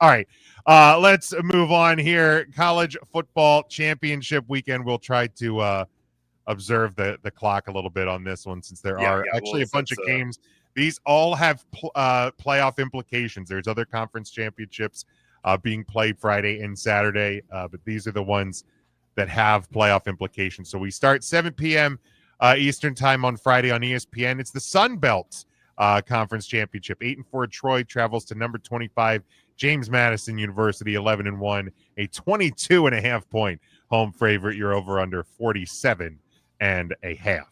All right. Let's move on here. College football championship weekend. We'll try to observe the clock a little bit on this one since there are actually a bunch of games. These all have playoff implications. There's other conference championships being played Friday and Saturday, but these are the ones that have playoff implications. So we start 7 p.m. Eastern time on Friday on ESPN. It's the Sun Belt Conference Championship. 8-4 Troy travels to number 25 James Madison University, 11-1, a 22.5 point home favorite. You're over under 47.5.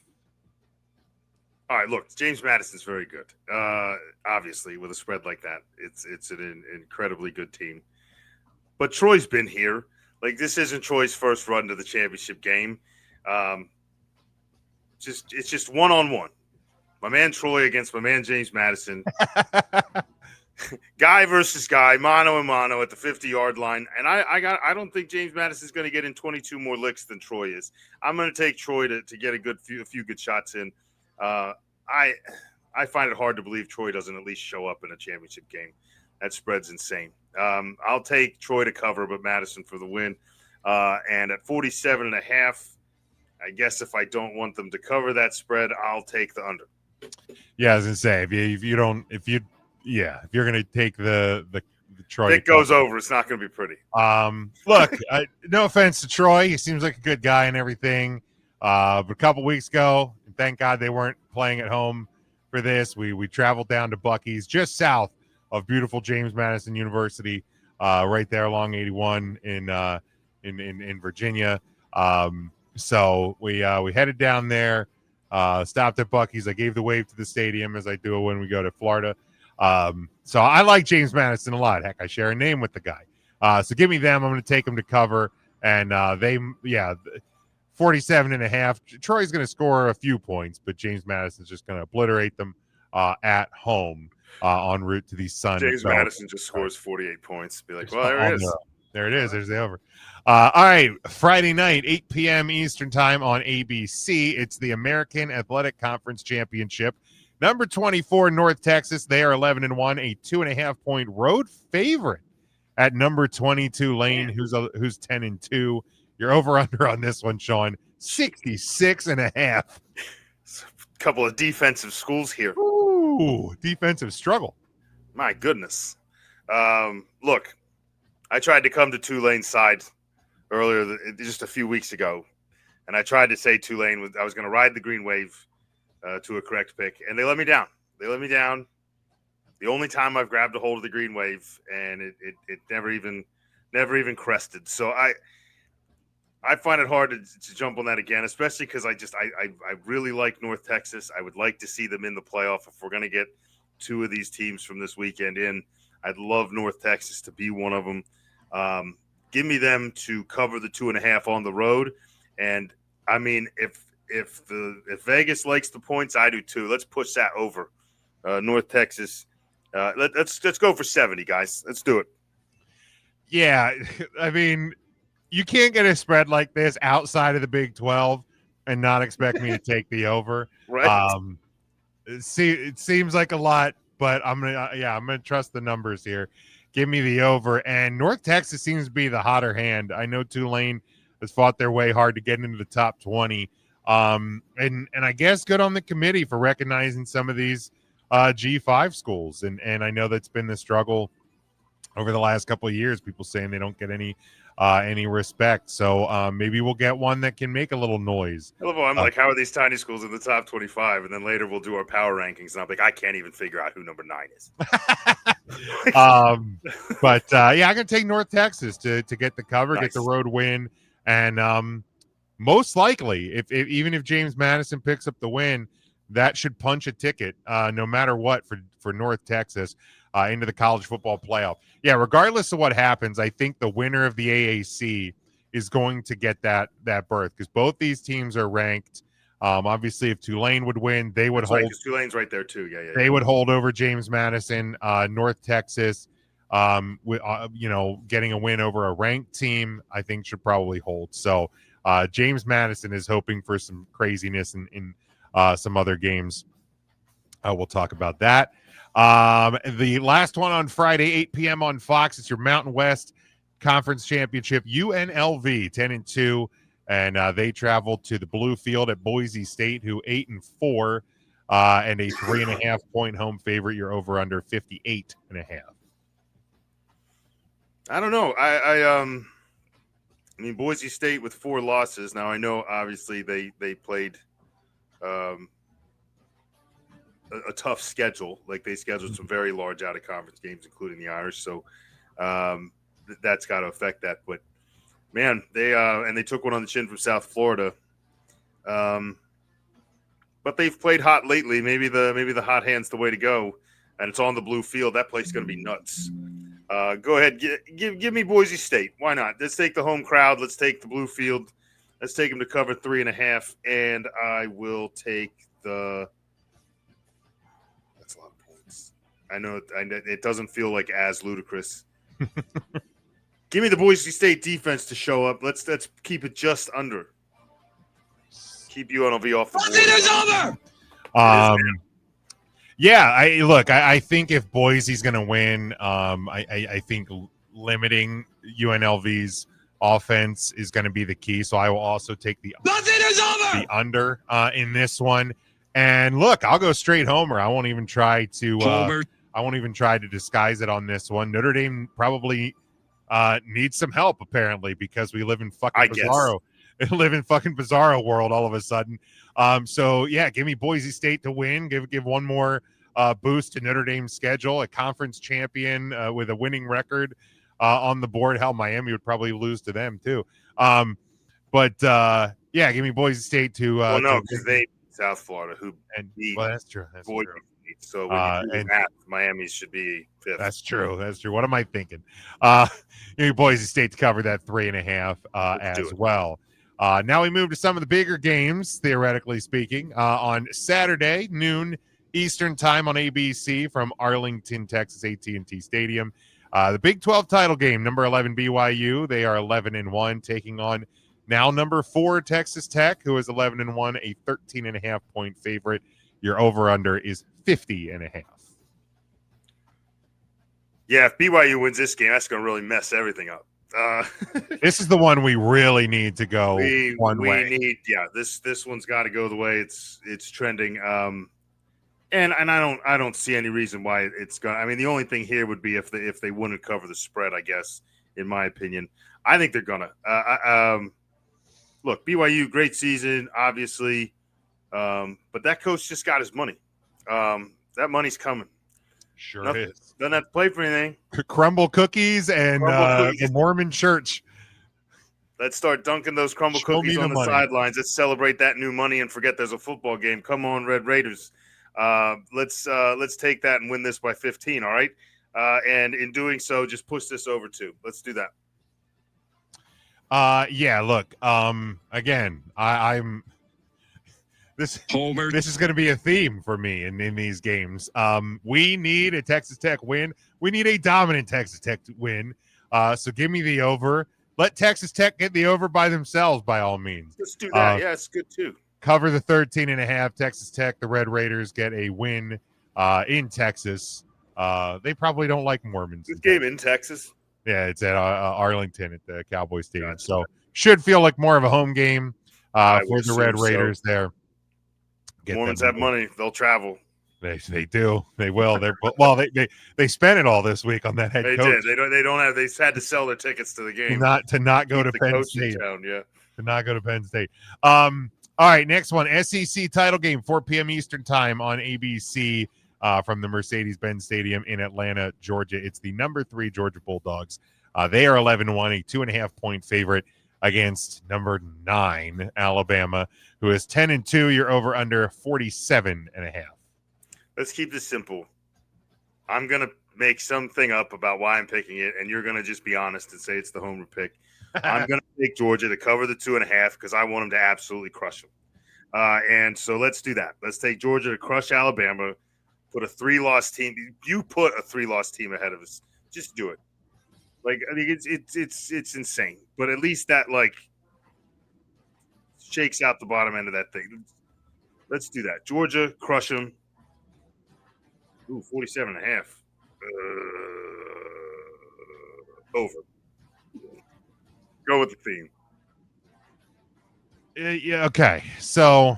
All right, look, James Madison's very good. Obviously, with a spread like that, it's an incredibly good team. But Troy's been here. Like, this isn't Troy's first run to the championship game. It's just one-on-one. My man Troy against my man James Madison. Guy versus guy, mano and mano at the 50-yard line. And I don't think James Madison's going to get in 22 more licks than Troy is. I'm going to take Troy to get a few good shots in. I find it hard to believe Troy doesn't at least show up in a championship game. That spread's insane. I'll take Troy to cover, but Madison for the win. And at 47.5, I guess if I don't want them to cover that spread, I'll take the under. Yeah, I was gonna say if you're gonna take the Troy, if it goes over, it's not gonna be pretty. Look, no offense to Troy, he seems like a good guy and everything. But a couple weeks ago, thank God they weren't playing at home for this. We traveled down to Buc-ee's just south of beautiful James Madison University, right there along 81 in Virginia. So we headed down there. Stopped at Buc-ee's. I gave the wave to the stadium as I do when we go to Florida. So I like James Madison a lot. Heck, I share a name with the guy. So give me them. I'm going to take them to cover. And 47.5. Troy's going to score a few points, but James Madison's just going to obliterate them at home en route to the Sun. James Madison just scores 48 points. Be like, well, there it is. There it is. There's the over. All right. Friday night, 8 p.m. Eastern time on ABC. It's the American Athletic Conference Championship. Number 24, North Texas. They are 11-1, a 2.5 point road favorite at number 22, Lane, who's 10-2. You're over under on this one, Sean. 66.5. A couple of defensive schools here. Ooh, defensive struggle. My goodness. Look, I tried to come to Tulane's side earlier, just a few weeks ago, and I tried to say Tulane I was going to ride the green wave to a correct pick, and they let me down. The only time I've grabbed a hold of the green wave, and it never even crested. So I find it hard to jump on that again, especially because I really like North Texas. I would like to see them in the playoff if we're going to get two of these teams from this weekend in. I'd love North Texas to be one of them. Give me them to cover the 2.5 on the road. And I mean, if Vegas likes the points, I do too. Let's push that over. North Texas. Let's go for 70, guys. Let's do it. Yeah, I mean, you can't get a spread like this outside of the Big 12 and not expect me to take the over. Right. It seems like a lot, but I'm gonna trust the numbers here. Give me the over. And North Texas seems to be the hotter hand. I know Tulane has fought their way hard to get into the top 20. And I guess good on the committee for recognizing some of these G5 schools. And I know that's been the struggle over the last couple of years. People saying they don't get any respect. So maybe we'll get one that can make a little noise. I'm like, how are these tiny schools in the top 25? And then later we'll do our power rankings, and I'm like, I can't even figure out who number 9 is. But I'm gonna take North Texas to get the cover, Nice. Get the road win, and most likely, even if James Madison picks up the win, that should punch a ticket, no matter what, for North Texas into the college football playoff. Yeah, regardless of what happens, I think the winner of the AAC is going to get that berth because both these teams are ranked. Obviously, if Tulane would win, they would hold. Right, Tulane's right there too. Yeah. They would hold over James Madison. North Texas, with getting a win over a ranked team, I think should probably hold. So James Madison is hoping for some craziness in some other games. We'll talk about that. The last one on Friday, 8 p.m. on Fox. It's your Mountain West Conference Championship. UNLV 10-2, and they travel to the Blue Field at Boise State, who 8-4, and a 3.5 point home favorite. You're over under 58.5. I don't know. I mean, Boise State with 4 losses. Now I know obviously they played a tough schedule. Like they scheduled some very large out of conference games, including the Irish. So that's got to affect that. But man, they took one on the chin from South Florida. But they've played hot lately. Maybe the hot hand's the way to go. And it's on the Blue Field. That place is going to be nuts. Go ahead, give me Boise State. Why not? Let's take the home crowd. Let's take the Blue Field. Let's take them to cover 3.5, and I will take the. That's a lot of points. I know it doesn't feel like as ludicrous. Give me the Boise State defense to show up. Let's keep it just under. Keep UNLV off the board. It is over. Yeah, I think if Boise's going to win, I think limiting UNLV's offense is going to be the key. So I will also take the under in this one. And look, I'll go straight homer. I won't even try to disguise it on this one. Notre Dame probably needs some help apparently because we live in fucking bizarro world all of a sudden. So yeah, give me Boise State to win. Give one more boost to Notre Dame's schedule. A conference champion with a winning record on the board. Hell, Miami would probably lose to them too. But yeah, give me Boise State to. Well, no, because they beat South Florida, who beat. Well, that's true. That's true. So when you do math, Miami should be 5th. That's true. That's true. What am I thinking? Give me Boise State to cover that 3.5 as well. Now we move to some of the bigger games, theoretically speaking. On Saturday, noon Eastern time on ABC from Arlington, Texas, AT&T Stadium. The Big 12 title game, number 11 BYU. They are 11-1, taking on now number 4 Texas Tech, who is 11-1, a 13.5 point favorite. Your over-under is 50.5. Yeah, if BYU wins this game, that's going to really mess everything up. This is the one we really need to go one way. This one's got to go the way it's trending. And I don't see any reason why it's going. I mean, the only thing here would be if they wouldn't cover the spread, I guess, in my opinion. I think they're gonna. Look, BYU, great season, obviously, but that coach just got his money. That money's coming. Sure is. Doesn't have to play for anything. Crumble cookies and the Mormon church. Let's start dunking those crumble cookies on the sidelines. Let's celebrate that new money and forget there's a football game. Come on, Red Raiders. Let's take that and win this by 15. All right. And in doing so, just push this over 2. Let's do that. Yeah, look, again, I'm this is going to be a theme for me in these games. We need a Texas Tech win. We need a dominant Texas Tech win. So give me the over. Let Texas Tech get the over by themselves, by all means. Let's do that. Yeah, it's good too. Cover the 13.5. Texas Tech, the Red Raiders get a win in Texas. They probably don't like Mormons. Good game in Texas. Yeah, it's at Arlington at the Cowboy Stadium. Gotcha. So should feel like more of a home game for the Red Raiders there. Mormons have money. They'll travel. They do. They will. They spent it all this week on that head coach. They did. They don't have. They had to sell their tickets to the game. To not go to Penn State. Yeah. To not go to Penn State. All right, next one. SEC title game, 4 p.m. Eastern time on ABC from the Mercedes-Benz Stadium in Atlanta, Georgia. It's the number 3 Georgia Bulldogs. They are 11-1, a 2.5 point favorite against number 9 Alabama, who is 10-2. You're over under 47.5. Let's keep this simple. I'm going to make something up about why I'm picking it, and you're going to just be honest and say it's the homer pick. I'm going to take Georgia to cover the 2.5 because I want them to absolutely crush them. And so let's do that. Let's take Georgia to crush Alabama, put a 3-loss team. You put a 3-loss team ahead of us. Just do it. Like, I mean, it's insane. But at least that, like, shakes out the bottom end of that thing. Let's do that. Georgia, crush them. Ooh, 47.5. Over. Go with the theme. Yeah. Okay. So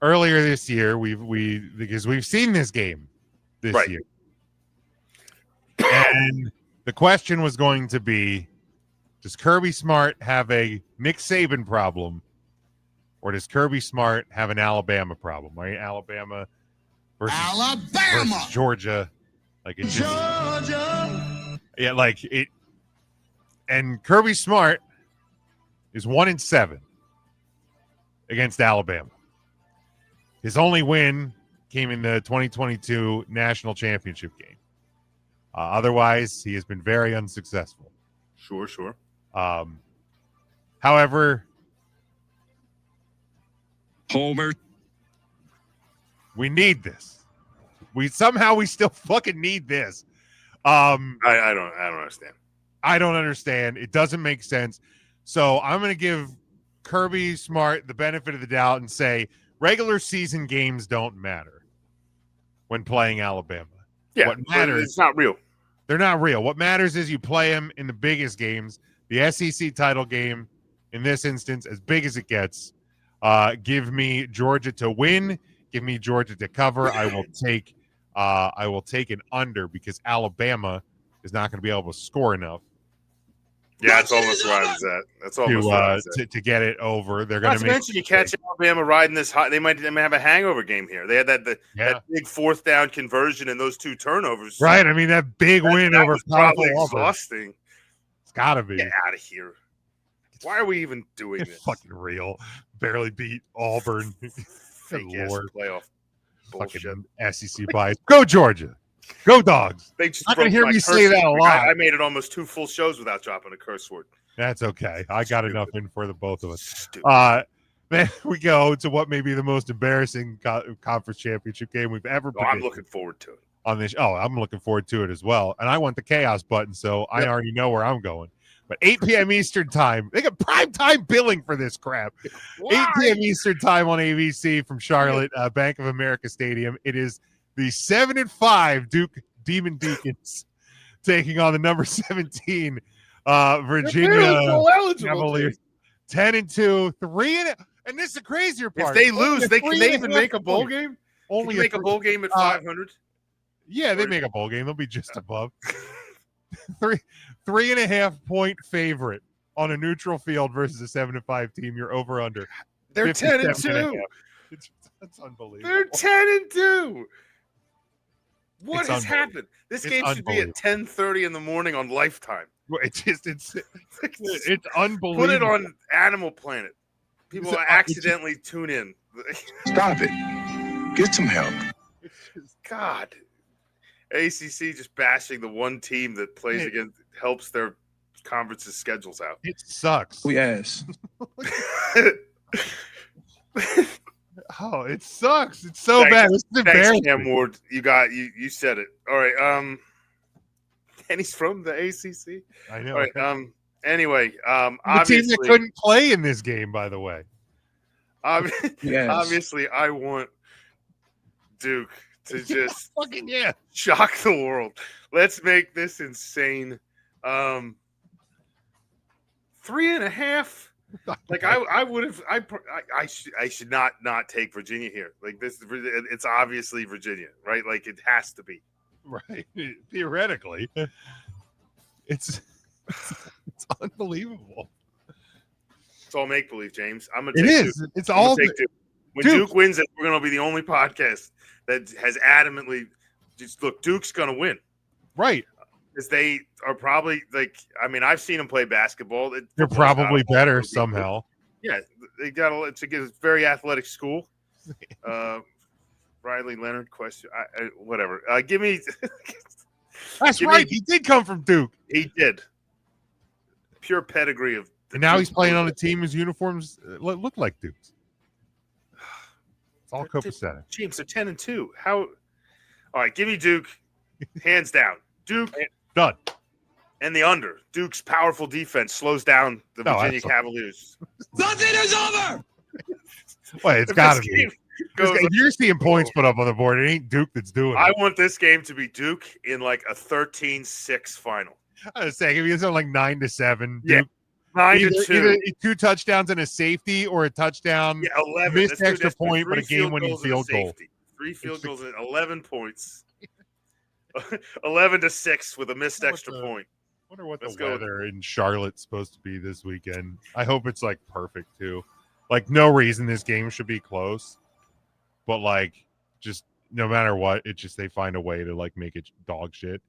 earlier this year, because we've seen this game this year, and the question was going to be: does Kirby Smart have a Nick Saban problem, or does Kirby Smart have an Alabama problem? Right? Alabama versus Georgia, like it just Georgia. Yeah, like it. And Kirby Smart is 1-7 against Alabama. His only win came in the 2022 national championship game. Otherwise, he has been very unsuccessful. Sure. However, Homer, we need this. We still fucking need this. I don't understand. I don't understand. It doesn't make sense. So I'm going to give Kirby Smart the benefit of the doubt and say regular season games don't matter when playing Alabama. Yeah, what matters, it's not real. They're not real. What matters is you play them in the biggest games, the SEC title game, in this instance, as big as it gets. Give me Georgia to win. Give me Georgia to cover. I will take an under because Alabama is not going to be able to score enough. Yeah, that's almost where I was at. That's almost where I was at. To get it over. They're going to mention you catch Alabama riding this hot. They might have a hangover game here. They had that big fourth down conversion and those 2 turnovers. Right. I mean, that big win over probably exhausting. It's got to be. Get out of here. Why are we even doing this? Fucking real. Barely beat Auburn. Fake ass playoff bullshit. Fucking SEC bias. Go Georgia. Go Dogs. They just not going to hear me say that a lot. I made it almost 2 full shows without dropping a curse word. That's okay. I got enough in for the both of us. Then we go to what may be the most embarrassing conference championship game we've ever played. I'm looking forward to it. I'm looking forward to it as well. And I want the chaos button, so I already know where I'm going. But 8 p.m. Eastern time, they got prime time billing for this crap. Why? 8 p.m. Eastern time on ABC from Charlotte, Bank of America Stadium. It is the 7-5 Duke Demon Deacons taking on the number 17 Virginia Cavaliers. 10-2, 3 and this is the crazier part. If they lose, can they even make a bowl game? Only make a bowl game at 500. Yeah, they make a bowl game. They'll be just above. 3.5 point favorite on a neutral field versus a 7-5 team. You're over under. They're 10-2. That's unbelievable. They're 10-2. What has happened? This game should be at 10:30 in the morning on Lifetime. It's unbelievable. Put it on Animal Planet. People accidentally tune in. Stop it. Get some help. God. ACC just bashing the one team that plays against, helps their conference's schedules out. It sucks. Yes. Oh, it sucks. It's so bad. It's embarrassing. Cam Ward, you said it. All right. And he's from the ACC. I know. All right. Anyway, the team that couldn't play in this game, by the way. Obviously, I want Duke to just fucking shock the world. Let's make this insane. 3.5. Like I would have. I should not take Virginia here. Like this, it's obviously Virginia, right? Like it has to be. Right. Theoretically, it's unbelievable. It's all make believe, James. I'm gonna. It is. Duke. It's all. When Duke wins it, we're gonna be the only podcast that has adamantly just look. Duke's gonna win. Right. Because they are probably like. I mean, I've seen them play basketball. They're probably better somehow. Yeah, they got it's a very athletic school. Riley Leonard question. Whatever. Give me. That's right. He did come from Duke. He did. Pure pedigree of. And now he's playing on a team whose uniforms look like Duke's. It's all copacetic. James, they're 10-2. How? All right, give me Duke, hands down. Duke done. And the under. Duke's powerful defense slows down the Virginia Cavaliers. Nothing is over. Well, it's got to be. If you're seeing points put up on the board, it ain't Duke that's doing it. I want this game to be Duke in like a 13-6 final. I was saying, if you something like 9-7, yeah, Duke, 9-2, either 2 touchdowns and a safety, or a touchdown, 11 missed extra point, but a game-winning field goal. 3 field goals and 11 points. 11-6 with a missed extra point. I wonder what the weather in Charlotte's supposed to be this weekend. I hope it's like perfect too. Like, no reason this game should be close, but like, just no matter what, it just they find a way to like make it dog shit.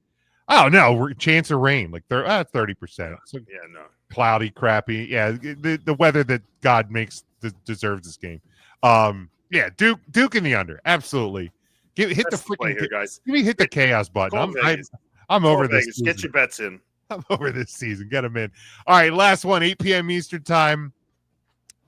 Oh no, chance of rain, like 30%. So no, cloudy, crappy. Yeah, the weather that God makes deserves this game. Yeah, Duke in the under, absolutely. Hit the freaking here, guys. Give me hit the chaos button. I'm over this. Vegas. Get your bets in. I'm over this season. Get them in. All right, last one, 8 p.m. Eastern time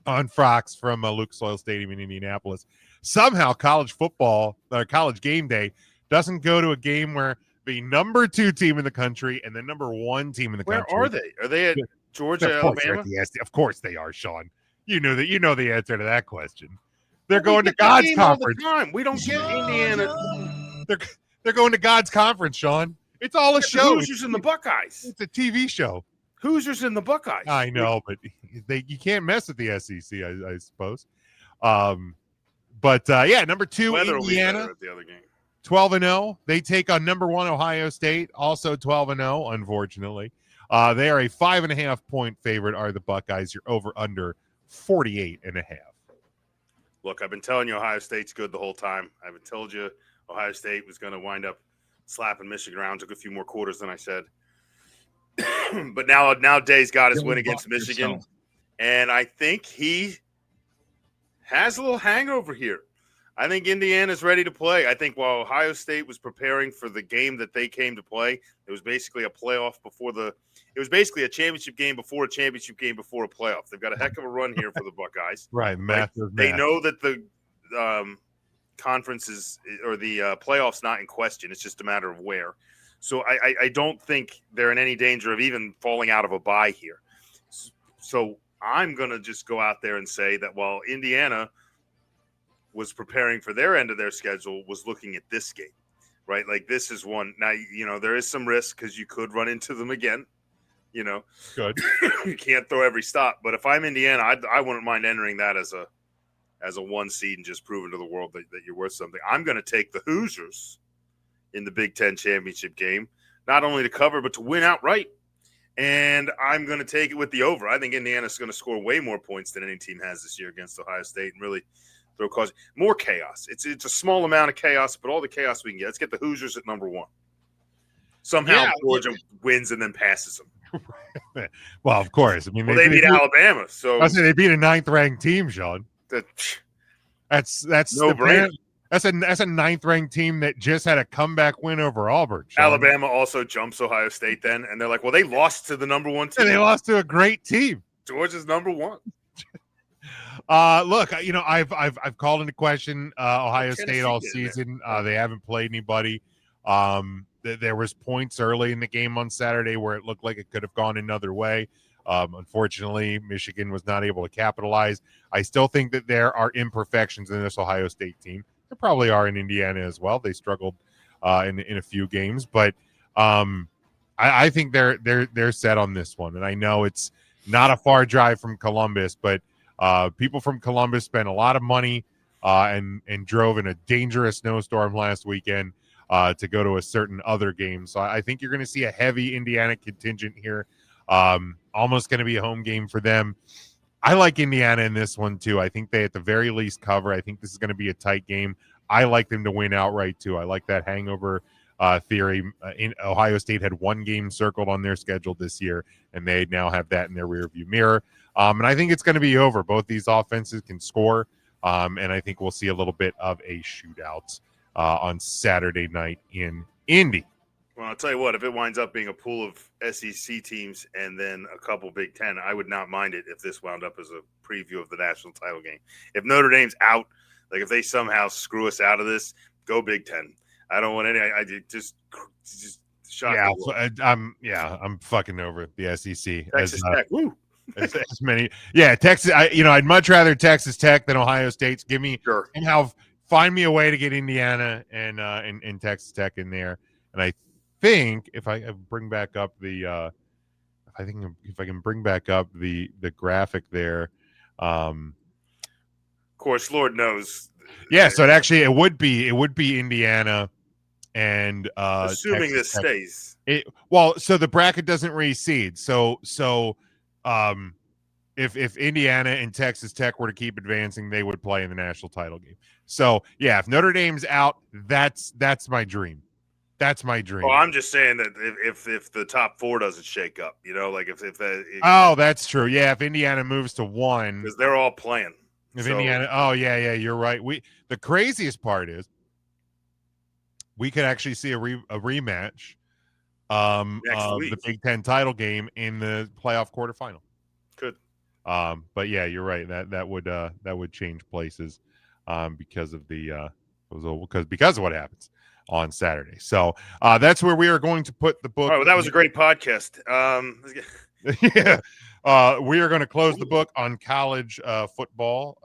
on Fox from Lucas Oil Stadium in Indianapolis. Somehow college football, or college game day, doesn't go to a game where the number 2 team in the country and the number 1 team in the country. Where are they? Are they at Georgia, Alabama? Of course they are, Sean. You know that. You know the answer to that question. They're going to God's conference. All the time. We don't get Indiana. They're going to God's conference, Sean. It's all a show. Hoosiers and the Buckeyes. It's a TV show. Hoosiers and the Buckeyes. I know, but you can't mess with the SEC, I suppose. Yeah, number 2 Indiana, the other game. 12-0. They take on number 1 Ohio State, also 12-0. Unfortunately, they are a 5.5 point favorite. Are the Buckeyes? You're over under 48.5. Look, I've been telling you Ohio State's good the whole time. I've told you Ohio State was going to wind up slapping Michigan around. Took a few more quarters than I said. But now Day's got his win against Michigan. And I think he has a little hangover here. I think Indiana's ready to play. I think while Ohio State was preparing for the game that they came to play, it was basically a playoff it was basically a championship game before a championship game before a playoff. They've got a heck of a run here for the Buckeyes. Right. They know that the conference is, or the playoffs not in question. It's just a matter of where. So I don't think they're in any danger of even falling out of a bye here. So I'm going to just go out there and say that while Indiana was preparing for their end of their schedule, was looking at this game, right? Like, this is one. Now, there is some risk because you could run into them again. Good. You can't throw every stop. But if I'm Indiana, I wouldn't mind entering that as a 1 seed and just proving to the world that you're worth something. I'm going to take the Hoosiers in the Big Ten championship game, not only to cover, but to win outright. And I'm going to take it with the over. I think Indiana's going to score way more points than any team has this year against Ohio State and really cause more chaos. It's a small amount of chaos, but all the chaos we can get. Let's get the Hoosiers at number 1. Somehow Georgia wins and then passes them. Well, of course. I mean, they beat Alabama. So I say they beat a 9th-ranked team, Sean. That's no brainer. That's a 9th-ranked team that just had a comeback win over Auburn. Sean. Alabama also jumps Ohio State then, and they're like, well, they lost to the number 1 team. And they lost to a great team. Georgia's number 1. Look, I've called into question Ohio State all season. They haven't played anybody. There was points early in the game on Saturday where it looked like it could have gone another way. Unfortunately, Michigan was not able to capitalize. I still think that there are imperfections in this Ohio State team. There probably are in Indiana as well. They struggled in a few games, but I think they're set on this one. And I know it's not a far drive from Columbus, but people from Columbus spent a lot of money and drove in a dangerous snowstorm last weekend to go to a certain other game. So I think you're going to see a heavy Indiana contingent here. Almost going to be a home game for them. I like Indiana in this one too. I think they at the very least cover. I think this is going to be a tight game. I like them to win outright too. I like that hangover theory. In Ohio State had 1 game circled on their schedule this year, and they now have that in their rearview mirror. And I think it's going to be over. Both these offenses can score, and I think we'll see a little bit of a shootout on Saturday night in Indy. Well, I'll tell you what, if it winds up being a pool of SEC teams and then a couple Big Ten, I would not mind it if this wound up as a preview of the national title game. If Notre Dame's out, like if they somehow screw us out of this, go Big Ten. I don't want any. I just shock. Yeah, I'm fucking over the SEC. Texas Tech, woo. as many. Yeah, Texas. I'd much rather Texas Tech than Ohio State's. Give me somehow find me a way to get Indiana and Texas Tech in there. And I think if I bring back up the if I can bring back up the graphic there. Of course, Lord knows. Yeah, so it would be Indiana and assuming Texas this Tech. stays. So the bracket doesn't reseed. So if Indiana and Texas Tech were to keep advancing, they would play in the national title game. So yeah, if Notre Dame's out, that's my dream. That's my dream. Oh, I'm just saying that if the top 4 doesn't shake up, if that. That's true. Yeah, if Indiana moves to 1, because they're all playing. If Indiana, you're right. The craziest part is we could actually see a rematch of the Big Ten title game in the playoff quarterfinal. Could. But yeah, you're right. That would change places because of because of what happens on Saturday. So that's where we are going to put the book. All right, well, that was a great podcast. Yeah. We are going to close the book on college football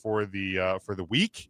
for the week.